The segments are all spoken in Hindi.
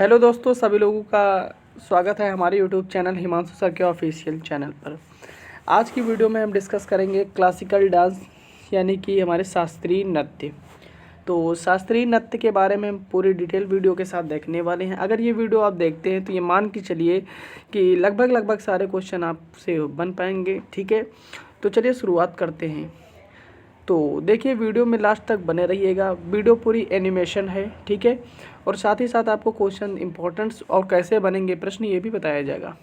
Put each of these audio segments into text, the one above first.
हेलो दोस्तों, सभी लोगों का स्वागत है हमारे यूट्यूब चैनल हिमांशु सर के ऑफिशियल चैनल पर। आज की वीडियो में हम डिस्कस करेंगे क्लासिकल डांस यानी कि हमारे शास्त्रीय नृत्य। तो शास्त्रीय नृत्य के बारे में हम पूरी डिटेल वीडियो के साथ देखने वाले हैं। अगर ये वीडियो आप देखते हैं तो ये मान के चलिए कि लगभग सारे क्वेश्चन आपसे बन पाएंगे। ठीक है, तो चलिए शुरुआत करते हैं। तो देखिए, वीडियो में लास्ट तक बने रहिएगा। वीडियो पूरी एनिमेशन है, ठीक है, और साथ ही साथ आपको क्वेश्चन इंपॉर्टेंट्स और कैसे बनेंगे प्रश्न ये भी बताया जाएगा।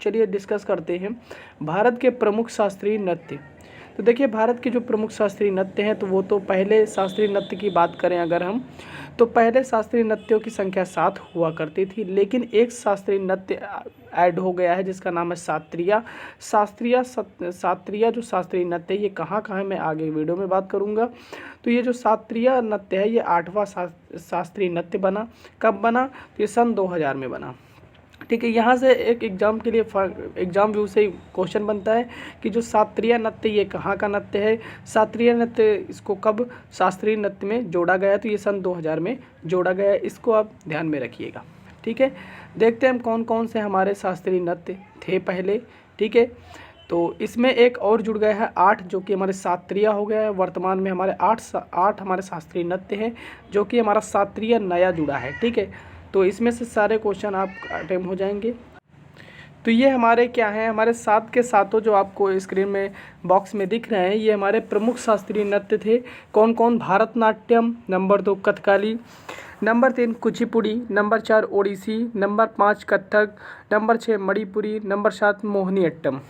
चलिए डिस्कस करते हैं भारत के प्रमुख शास्त्रीय नृत्य। तो देखिए, भारत के जो प्रमुख शास्त्रीय नृत्य हैं तो वो तो पहले शास्त्रीय नृत्य की बात करें अगर हम, तो पहले शास्त्रीय नृत्यों की संख्या 7 हुआ करती थी, लेकिन एक शास्त्रीय नृत्य ऐड हो गया है जिसका नाम है शास्त्रीय। शास्त्रीय जो शास्त्रीय नृत्य है ये कहाँ है मैं आगे वीडियो में बात करूँगा। तो ये जो शास्त्रीय नृत्य है ये 8वां शास्त्रीय नृत्य बना। कब बना? तो ये सन 2000 में बना। ठीक है, यहाँ से एक एग्जाम के लिए एग्जाम व्यू से क्वेश्चन बनता है कि जो शास्त्रीय नृत्य ये कहाँ का नृत्य है। शास्त्रीय नृत्य इसको कब शास्त्रीय नृत्य में जोड़ा गया? तो ये सन 2000 में जोड़ा गया है। इसको आप ध्यान में रखिएगा। ठीक है, देखते हैं हम कौन कौन से हमारे शास्त्रीय नृत्य थे पहले। ठीक है, तो इसमें एक और जुड़ गया है 8, जो कि हमारे शास्त्रीय हो गया है। वर्तमान में हमारे 8 हमारे शास्त्रीय नृत्य हैं जो कि हमारा शास्त्रीय नया जुड़ा है। ठीक है, तो इसमें से सारे क्वेश्चन आप अटेम्प्ट हो जाएंगे। तो ये हमारे क्या हैं, हमारे 7 के सातों जो आपको स्क्रीन में बॉक्स में दिख रहे हैं ये हमारे प्रमुख शास्त्रीय नृत्य थे। कौन कौन? Bharatanatyam, number 2 Kathakali, number 3 Kuchipudi, number 4 Odissi, number 5 Kathak, number 6 Manipuri, number 7 Mohiniyattam.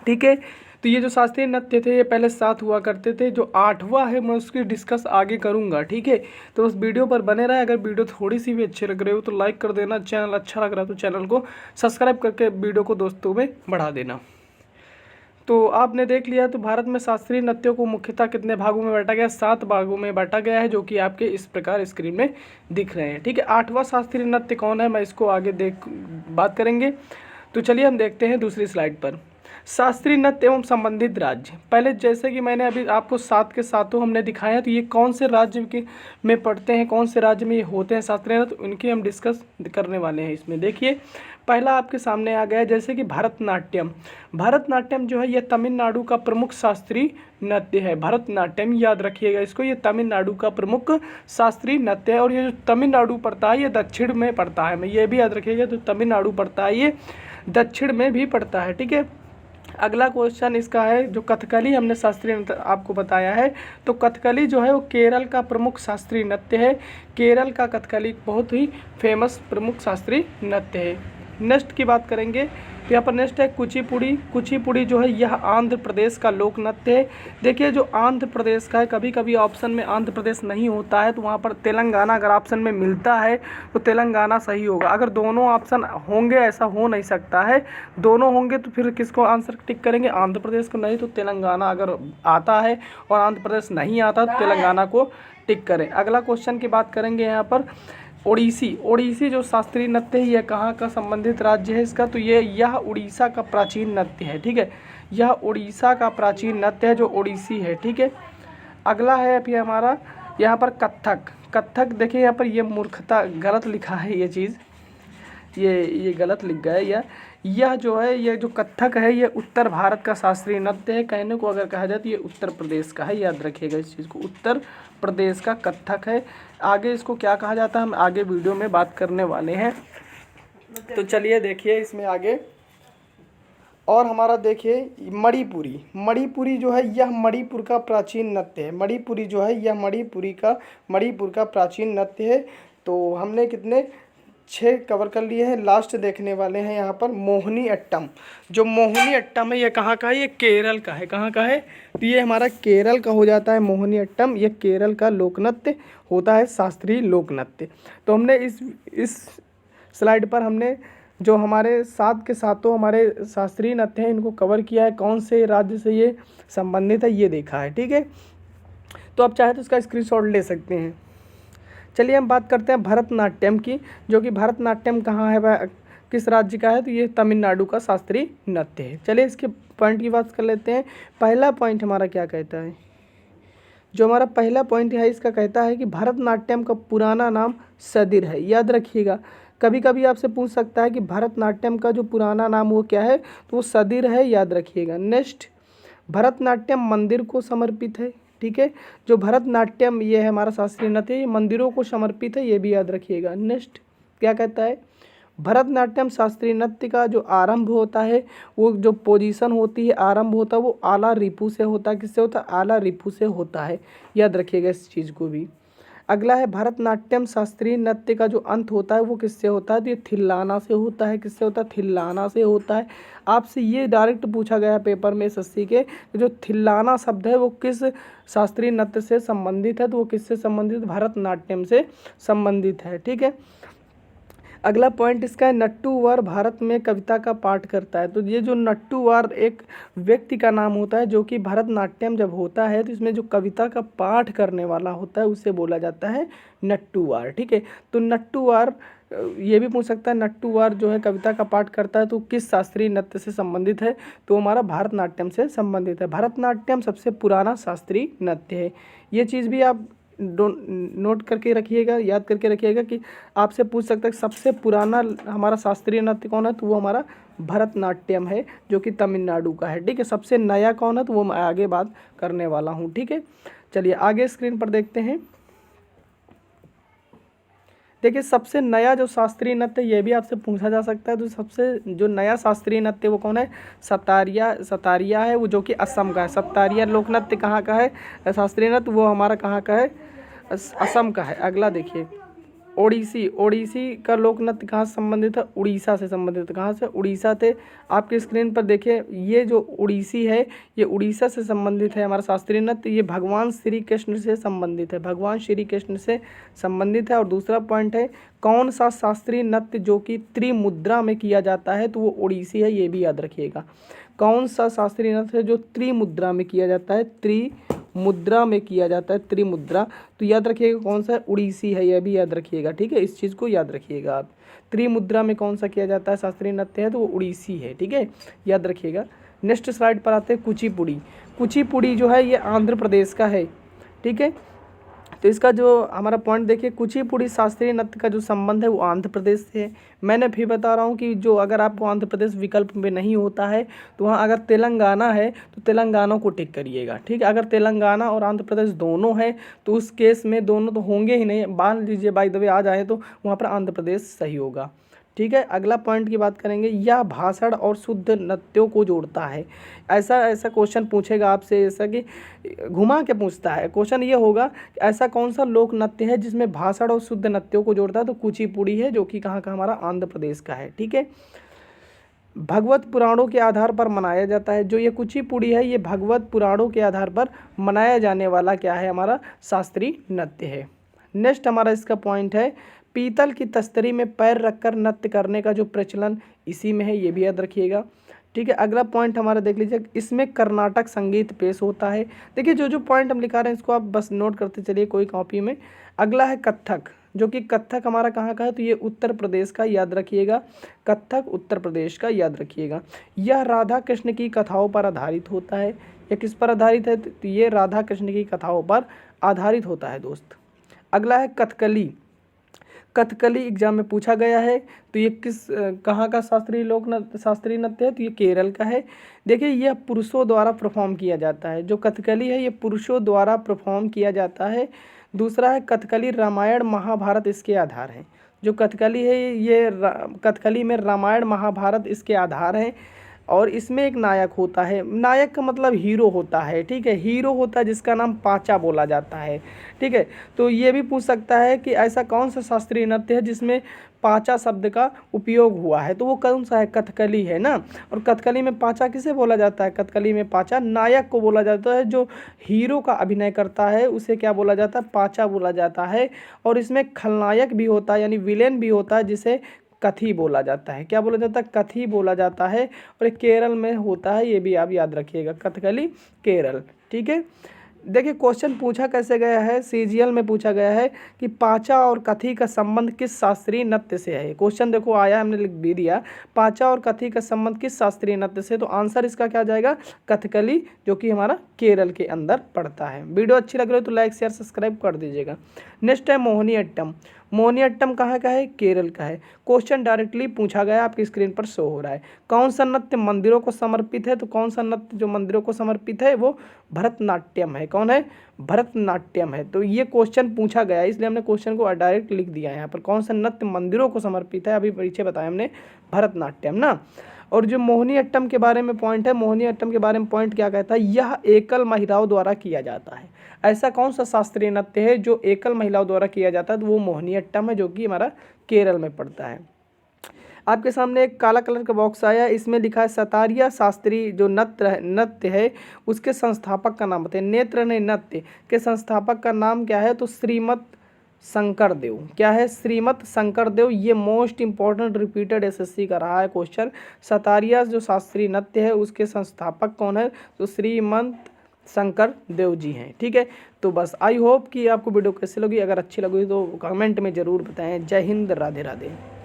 ठीक है, तो ये जो शास्त्रीय नृत्य थे ये पहले 7 हुआ करते थे। जो 8वां है मैं उसकी डिस्कस आगे करूंगा। ठीक है, तो उस वीडियो पर बने रहे। अगर वीडियो थोड़ी सी भी अच्छी लग रही हो तो लाइक कर देना। चैनल अच्छा लग रहा है तो चैनल को सब्सक्राइब करके वीडियो को दोस्तों में बढ़ा देना। तो आपने देख लिया, तो भारत में शास्त्रीय नृत्यों को मुख्यतः कितने भागों में बांटा गया? 7 भागों में बांटा गया है, जो कि आपके इस प्रकार स्क्रीन में दिख रहे हैं। ठीक है, 8वां शास्त्रीय नृत्य कौन है मैं इसको आगे बात करेंगे। तो चलिए हम देखते हैं दूसरी स्लाइड पर शास्त्रीय नृत्य एवं संबंधित राज्य। पहले जैसे कि मैंने अभी आपको 7 के सातों हमने दिखाए हैं, तो ये कौन से राज्य के में पढ़ते हैं, कौन से राज्य में ये होते हैं शास्त्रीय नृत्य, उनकी हम डिस्कस करने वाले हैं इसमें। देखिए, पहला आपके सामने आ गया है जैसे कि भरतनाट्यम। भरतनाट्यम जो है ये तमिलनाडु का प्रमुख शास्त्रीय नृत्य है। भरतनाट्यम याद रखिएगा इसको, ये तमिलनाडु का प्रमुख शास्त्रीय नृत्य है। और ये जो तमिलनाडु पड़ता है ये दक्षिण में पड़ता है, मैं ये भी याद रखिएगा। तो तमिलनाडु पड़ता है ये दक्षिण में भी पड़ता है। ठीक है, अगला क्वेश्चन इसका है जो कथकली हमने शास्त्रीय नृत्य आपको बताया है, तो कथकली जो है वो केरल का प्रमुख शास्त्रीय नृत्य है। केरल का कथकली बहुत ही फेमस प्रमुख शास्त्रीय नृत्य है। नेक्स्ट की बात करेंगे तो यहाँ पर नेक्स्ट है कुचिपुड़ी। कुचिपुड़ी जो है यह आंध्र प्रदेश का लोक नृत्य है। देखिए, जो आंध्र प्रदेश का है, कभी कभी ऑप्शन में आंध्र प्रदेश नहीं होता है तो वहाँ पर तेलंगाना अगर ऑप्शन में मिलता है तो तेलंगाना सही होगा। अगर दोनों ऑप्शन होंगे ऐसा हो नहीं सकता है, दोनों होंगे तो फिर किसको आंसर टिक करेंगे? आंध्र प्रदेश को, नहीं तो तेलंगाना। अगर आता है और आंध्र प्रदेश नहीं आता तो तेलंगाना को टिक करें। अगला क्वेश्चन की बात करेंगे यहाँ पर ओडिसी। ओडिसी जो शास्त्रीय नृत्य है यह कहाँ का संबंधित राज्य है इसका? तो यह उड़ीसा का प्राचीन नृत्य है। ठीक है, यह उड़ीसा का प्राचीन नृत्य है जो ओडिसी है। ठीक है, अगला है अभी हमारा यहाँ पर कथक। कथक देखिए यहाँ पर ये मूर्खता गलत लिखा है, ये चीज़ ये गलत लिख गया है। यह जो है ये जो कथक है ये उत्तर भारत का शास्त्रीय नृत्य है। कहने को अगर कहा जाए तो ये उत्तर प्रदेश का है, याद रखिएगा इस चीज़ को, उत्तर प्रदेश का कथक है। आगे इसको क्या कहा जाता है हम आगे वीडियो में बात करने वाले हैं। तो चलिए देखिए इसमें आगे और हमारा देखिए मणिपुरी। मणिपुरी जो है यह मणिपुर का प्राचीन नृत्य है। मणिपुरी जो है यह मणिपुर का प्राचीन नृत्य है। तो हमने कितने 6 कवर कर लिए हैं। लास्ट देखने वाले हैं यहाँ पर मोहिनीअट्टम। जो मोहिनीअट्टम है ये कहाँ का है? ये केरल का है। कहाँ का है? तो ये हमारा केरल का हो जाता है मोहिनीअट्टम। ये केरल का लोक नृत्य होता है, शास्त्रीय लोक नृत्य। तो हमने इस स्लाइड पर हमने जो हमारे 7 के सातों हमारे शास्त्रीय नृत्य हैं इनको कवर किया है। कौन से राज्य से ये संबंधित है ये देखा है। ठीक है, तो आप चाहे तो इसका स्क्रीनशॉट ले सकते हैं। चलिए हम बात करते हैं भरतनाट्यम की, जो कि भरतनाट्यम कहाँ है, वह किस राज्य का है? तो ये तमिलनाडु का शास्त्रीय नृत्य है। चलिए इसके पॉइंट की बात कर लेते हैं। पहला पॉइंट हमारा क्या कहता है? जो हमारा पहला पॉइंट है इसका कहता है कि भरतनाट्यम का पुराना नाम सदिर है। याद रखिएगा, कभी कभी आपसे पूछ सकता है कि भरतनाट्यम का जो पुराना नाम वो क्या है, तो वो सदिर है, याद रखिएगा। नेक्स्ट, भरतनाट्यम मंदिर को समर्पित है। ठीक है, जो भरतनाट्यम ये है हमारा शास्त्रीय नृत्य, ये मंदिरों को समर्पित है, ये भी याद रखिएगा। नेक्स्ट क्या कहता है, भरतनाट्यम शास्त्रीय नृत्य का जो आरंभ होता है, वो जो पोजीशन होती है, आरंभ होता है, वो आला रिपु से होता है। किससे होता है, आला रिपु से होता है, याद रखिएगा इस चीज़ को भी। अगला है भरतनाट्यम शास्त्रीय नृत्य का जो अंत होता है वो किससे होता है, तो ये थिल्लाना से होता है। किससे होता है, थिल्लाना से होता है। आपसे ये डायरेक्ट पूछा गया है पेपर में एसएससी के, जो थिल्लाना शब्द है वो किस शास्त्रीय नृत्य से संबंधित है, तो वो किससे संबंधित, भरतनाट्यम से संबंधित है। ठीक है, अगला पॉइंट इसका है, नट्टूवार भारत में कविता का पाठ करता है। तो ये जो नट्टूवार एक व्यक्ति का नाम होता है जो कि भरतनाट्यम जब होता है तो इसमें जो कविता का पाठ करने वाला होता है उसे बोला जाता है नट्टूवार। ठीक है, तो नट्टूवार ये भी पूछ सकता है, नट्टूवार जो है कविता का पाठ करता है तो किस शास्त्रीय नृत्य से संबंधित है, तो हमारा भरतनाट्यम से संबंधित है। भरतनाट्यम सबसे पुराना शास्त्रीय नृत्य है। ये चीज़ भी आप नोट करके रखिएगा, याद करके रखिएगा कि आपसे पूछ सकता है सबसे पुराना हमारा शास्त्रीय नृत्य कौन है, तो वो हमारा भरतनाट्यम है जो कि तमिलनाडु का है। ठीक है, सबसे नया कौन है, तो वो मैं आगे बात करने वाला हूँ। ठीक है, चलिए आगे स्क्रीन पर देखते हैं। देखिए सबसे नया जो शास्त्रीय नृत्य, ये भी आपसे पूछा जा सकता है, तो सबसे जो नया शास्त्रीय नृत्य वो कौन है, सतारिया है, वो जो कि असम का है। सतारिया लोक नृत्य कहाँ का है, शास्त्रीय नृत्य, वो हमारा कहाँ का है, असम का है। अगला देखिए, ओडिसी का लोक नृत्य कहाँ से संबंधित है, उड़ीसा से संबंधित है। कहाँ से, उड़ीसा थे। आपकी स्क्रीन पर देखिए, ये जो उड़ीसी है ये उड़ीसा से संबंधित है हमारा शास्त्रीय नृत्य। ये भगवान श्री कृष्ण से संबंधित है, भगवान श्री कृष्ण से संबंधित है। और दूसरा पॉइंट है, कौन सा शास्त्रीय नृत्य जो कि त्रिमुद्रा में किया जाता है, तो वो ओडिसी है, ये भी याद रखिएगा। कौन सा शास्त्रीय नृत्य है जो त्रिमुद्रा में किया जाता है, त्रिमुद्रा में किया जाता है, त्रिमुद्रा, तो याद रखिएगा कौन सा है, उड़ीसी है, यह भी याद रखिएगा। ठीक है, इस चीज़ को याद रखिएगा आप, त्रिमुद्रा में कौन सा किया जाता है शास्त्रीय नृत्य है, तो वो उड़ीसी है। ठीक है, याद रखिएगा। नेक्स्ट स्लाइड पर आते हैं, कुचिपुड़ी। कुचिपुड़ी जो है ये आंध्र प्रदेश का है। ठीक है, तो इसका जो हमारा पॉइंट देखिए, कुचिपुड़ी शास्त्रीय नृत्य का जो संबंध है वो आंध्र प्रदेश से है। मैंने फिर बता रहा हूँ कि जो अगर आपको आंध्र प्रदेश विकल्प में नहीं होता है तो वहाँ अगर तेलंगाना है तो तेलंगाना को टिक करिएगा। ठीक है, अगर तेलंगाना और आंध्र प्रदेश दोनों है तो उस केस में दोनों तो होंगे ही नहीं, मान लीजिए बाय द वे आ जाए तो वहाँ पर आंध्र प्रदेश सही होगा। ठीक है, अगला पॉइंट की बात करेंगे, यह भाषण और शुद्ध नृत्यों को जोड़ता है। ऐसा क्वेश्चन पूछेगा आपसे, ऐसा कि घुमा के पूछता है। क्वेश्चन ये होगा कि ऐसा कौन सा लोक नृत्य है जिसमें भाषण और शुद्ध नृत्यों को जोड़ता है, तो कुचिपुड़ी है जो कि कहाँ का, हमारा आंध्र प्रदेश का है। ठीक है, भगवत पुराणों के आधार पर मनाया जाता है। जो ये कुचिपुड़ी है ये भगवत पुराणों के आधार पर मनाया जाने वाला क्या है, हमारा शास्त्रीय नृत्य है। नेक्स्ट हमारा इसका पॉइंट है, पीतल की तस्तरी में पैर रखकर नृत्य करने का जो प्रचलन इसी में है, ये भी याद रखिएगा। ठीक है, अगला पॉइंट हमारा देख लीजिए, इसमें कर्नाटक संगीत पेश होता है। देखिए जो पॉइंट हम लिखा रहे हैं इसको आप बस नोट करते चलिए कोई कॉपी में। अगला है कत्थक, जो कि कत्थक हमारा कहाँ का है, तो ये उत्तर प्रदेश का, याद रखिएगा। कत्थक उत्तर प्रदेश का, याद रखिएगा। यह राधा कृष्ण की कथाओं पर आधारित होता है। यह किस पर आधारित है, तो ये राधा कृष्ण की कथाओं पर आधारित होता है दोस्त। अगला है कथकली। कथकली एग्जाम में पूछा गया है, तो ये कहाँ का शास्त्रीय नृत्य है, तो ये केरल का है। देखिए यह पुरुषों द्वारा परफॉर्म किया जाता है। जो कथकली है ये पुरुषों द्वारा परफॉर्म किया जाता है। दूसरा है कथकली रामायण महाभारत इसके आधार हैं। जो कथकली है ये कथकली में रामायण महाभारत इसके आधार हैं। और इसमें एक नायक होता है, नायक का मतलब हीरो होता है। ठीक है, हीरो होता है जिसका नाम पाचा बोला जाता है। ठीक है, तो ये भी पूछ सकता है कि ऐसा कौन सा शास्त्रीय नृत्य है जिसमें पाचा शब्द का उपयोग हुआ है, तो वो कौन सा है, कथकली है ना। और कथकली में पाचा किसे बोला जाता है, कथकली में पाचा नायक को बोला जाता है। जो हीरो का अभिनय करता है उसे क्या बोला जाता है, पाचा बोला जाता है। और इसमें खलनायक भी होता है यानी विलेन भी होता है, जिसे कथी बोला जाता है। क्या बोला जाता है, कथी बोला जाता है। और केरल में होता है, ये भी आप याद रखिएगा, कथकली केरल। ठीक है, देखिए क्वेश्चन पूछा कैसे गया है, सीजीएल में पूछा गया है कि पाचा और कथी का संबंध किस शास्त्रीय नृत्य से है। क्वेश्चन देखो आया, हमने लिख भी दिया, पाचा और कथी का संबंध किस शास्त्रीय नृत्य से, तो आंसर इसका क्या जाएगा, कथकली, जो कि हमारा केरल के अंदर पड़ता है। वीडियो अच्छी लग रही है तो लाइक शेयर सब्सक्राइब कर दीजिएगा। नेक्स्ट है मोहिनी अट्टम। मोहिनीअट्टम कहाँ का है? केरल का है। क्वेश्चन डायरेक्टली पूछा गया, आपकी स्क्रीन पर शो हो रहा है। कौन सा नृत्य मंदिरों को समर्पित है? तो कौन सा नृत्य जो मंदिरों को समर्पित है वो भरतनाट्यम है। कौन है? भरतनाट्यम है। तो ये क्वेश्चन पूछा गया है, इसलिए हमने क्वेश्चन को डायरेक्ट लिख दिया है यहाँ पर। कौन सा नृत्य मंदिरों को समर्पित है? अभी पीछे बताया हमने, भरतनाट्यम ना। और जो मोहिनीअट्टम के बारे में पॉइंट है, मोहिनीअट्टम के बारे में पॉइंट क्या कहता है? यह एकल महिलाओं द्वारा किया जाता है। ऐसा कौन सा शास्त्रीय नृत्य है जो एकल महिलाओं द्वारा किया जाता है? तो वो मोहिनीअट्टम है, जो कि हमारा केरल में पड़ता है। आपके सामने एक काला कलर का बॉक्स आया, इसमें लिखा है सतारिया शास्त्रीय जो नृत्य है उसके संस्थापक का नाम बताइए। नेत्र ने नृत्य के संस्थापक का नाम क्या है? तो श्रीमत शंकरदेव। क्या है? श्रीमत शंकरदेव। ये मोस्ट इंपॉर्टेंट रिपीटेड एसएससी का रहा है क्वेश्चन। सतारिया जो शास्त्रीय नृत्य है उसके संस्थापक कौन है? तो श्रीमंत शंकर देव जी हैं। ठीक है, तो बस आई होप कि आपको वीडियो कैसे लगी। अगर अच्छी लगी तो कमेंट में ज़रूर बताएं। जय हिंद, राधे राधे।